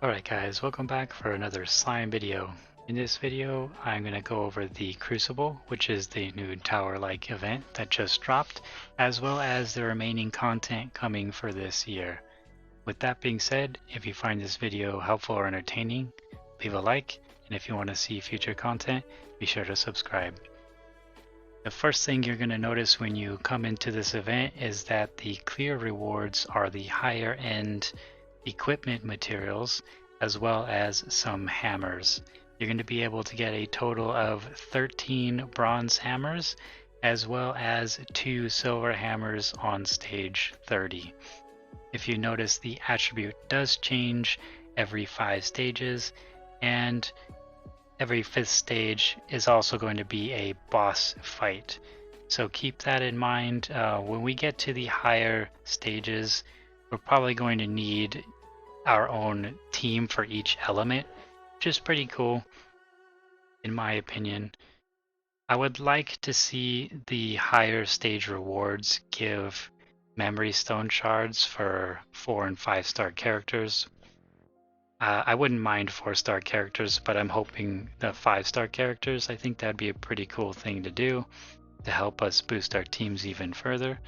Alright guys, welcome back for another slime video. In this video, I'm going to go over the Crucible, which is the new tower-like event that just dropped, as well as the remaining content coming for this year. With that being said, if you find this video helpful or entertaining, leave a like, and if you want to see future content, be sure to subscribe. The first thing you're going to notice when you come into this event is that the clear rewards are the higher end equipment materials as well as some hammers. You're going to be able to get a total of 13 bronze hammers as well as 2 silver hammers on stage 30. If you notice, the attribute does change every 5 stages, and every 5th stage is also going to be a boss fight. So keep that in mind. When we get to the higher stages, we're probably going to need our own team for each element, which is pretty cool in my opinion. I would like to see the higher stage rewards give memory stone shards for 4 and 5-star characters. I wouldn't mind 4-star characters, but I'm hoping the 5-star characters. I think that'd be a pretty cool thing to do to help us boost our teams even further.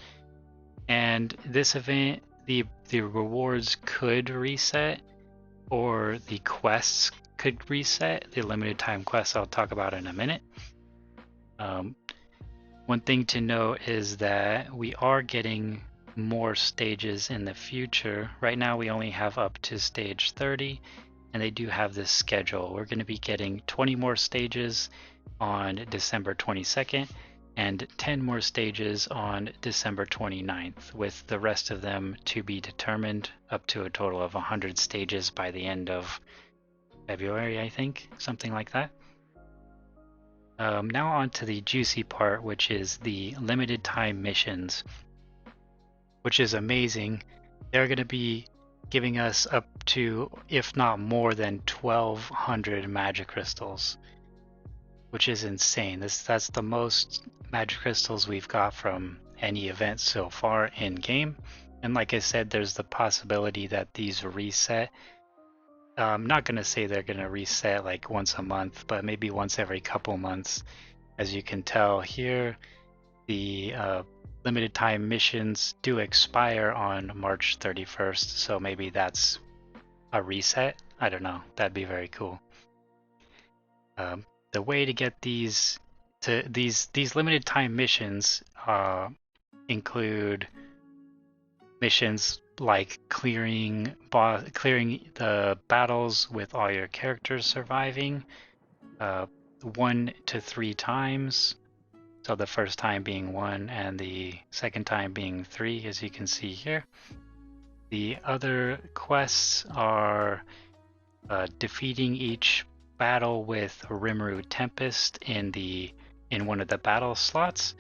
And this event, the rewards could reset, or the quests could reset. The limited time quests I'll talk about in a minute. One thing to note is that we are getting more stages in the future. Right now we only have up to stage 30, and they do have this schedule. We're going to be getting 20 more stages on December 22nd and 10 more stages on December 29th, with the rest of them to be determined, up to a total of 100 stages by the end of February, I think, something like that. Now on to the juicy part, which is the limited time missions, which is amazing. They're going to be giving us up to, if not more than 1,200 magic crystals, which is insane. That's the most magic crystals we've got from any event so far in game. And like I said, there's the possibility that these reset. I'm not going to say they're going to reset like once a month, but maybe once every couple months. As you can tell here, the limited time missions do expire on March 31st, so maybe that's a reset. I don't know. That'd be very cool. The way to get these limited time missions include missions like clearing the battles with all your characters surviving 1 to 3 times. So the first time being 1 and the second time being 3, as you can see here. The other quests are defeating each battle with Rimuru Tempest in one of the battle slots.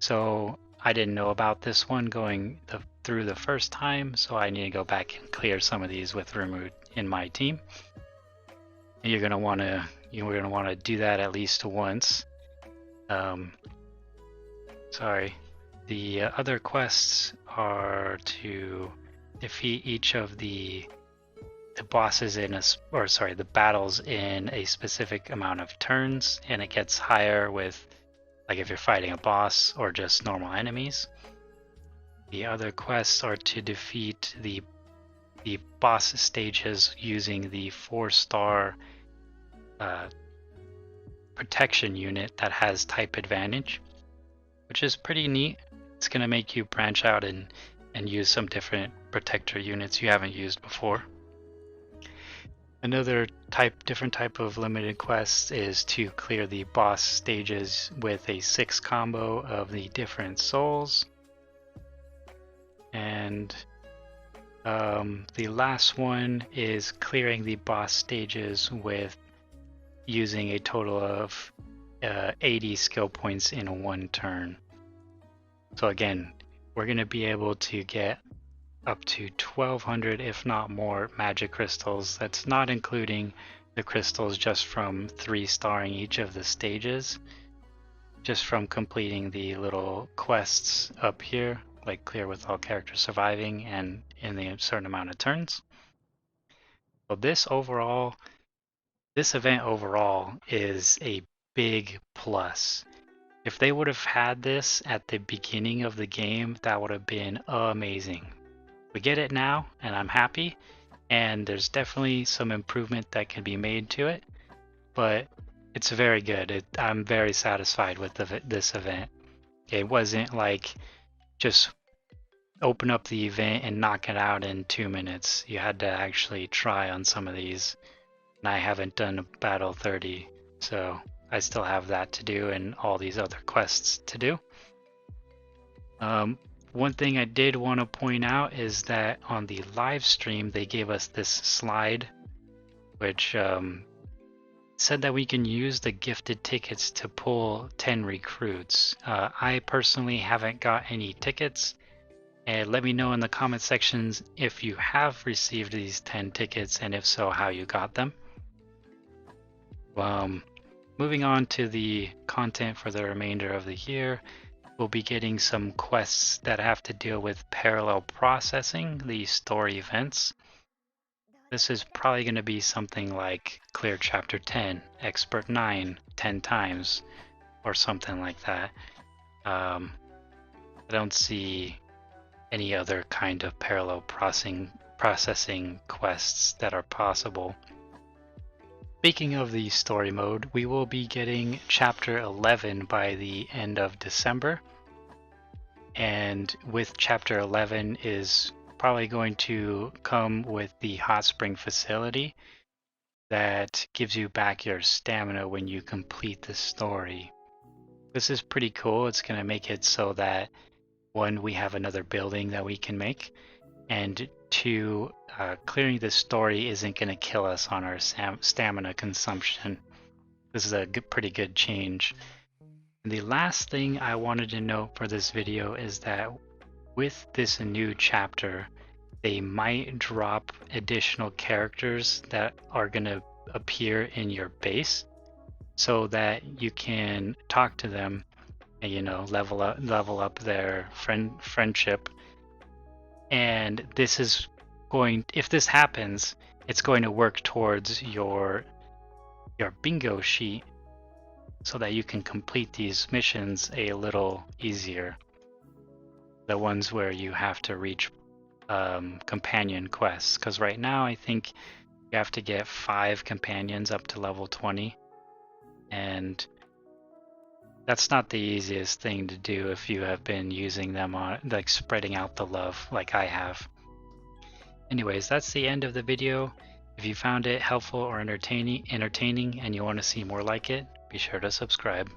So I didn't know about this one going through the first time, so I need to go back and clear some of these with Rimuru in my team. And you're gonna want to do that at least once. Sorry. The other quests are to defeat each of the bosses the battles in a specific amount of turns, and it gets higher with, like, if you're fighting a boss or just normal enemies. The other quests are to defeat the boss stages using the 4-star protection unit that has type advantage, which is pretty neat. It's going to make you branch out and use some different protector units you haven't used before. Another different type of limited quest is to clear the boss stages with a 6 combo of the different souls. And the last one is clearing the boss stages with using a total of 80 skill points in 1 turn. So again, we're going to be able to get up to 1,200, if not more, magic crystals. That's not including the crystals just from 3-starring each of the stages, just from completing the little quests up here, like clear with all characters surviving and in a certain amount of turns. So this event overall is a big plus. If they would have had this at the beginning of the game, that would have been amazing. We get it now, and I'm happy, and there's definitely some improvement that can be made to it, but it's very good. I'm very satisfied with this event. It wasn't like just open up the event and knock it out in 2 minutes. You had to actually try on some of these, and I haven't done Battle 30, so I still have that to do and all these other quests to do. One thing I did want to point out is that on the live stream, they gave us this slide, which said that we can use the gifted tickets to pull 10 recruits. I personally haven't got any tickets, and let me know in the comment sections if you have received these 10 tickets, and if so, how you got them. Moving on to the content for the remainder of the year, we'll be getting some quests that have to deal with parallel processing the story events. This is probably going to be something like clear chapter 10, expert 9, 10 times, or something like that. I don't see any other kind of parallel processing quests that are possible. Speaking of the story mode, we will be getting chapter 11 by the end of December. And with chapter 11 is probably going to come with the hot spring facility that gives you back your stamina when you complete the story. This is pretty cool. It's going to make it so that, one, we have another building that we can make, and two, clearing the story isn't going to kill us on our stamina consumption. This is a pretty good change. And the last thing I wanted to note for this video is that with this new chapter, they might drop additional characters that are going to appear in your base so that you can talk to them and, you know, level up their friendship. And this is going, if this happens, it's going to work towards your bingo sheet so that you can complete these missions a little easier. The ones where you have to reach companion quests, because right now I think you have to get 5 companions up to level 20, and that's not the easiest thing to do if you have been using them on, like, spreading out the love like I have. Anyways, that's the end of the video. If you found it helpful or entertaining and you want to see more like it, be sure to subscribe.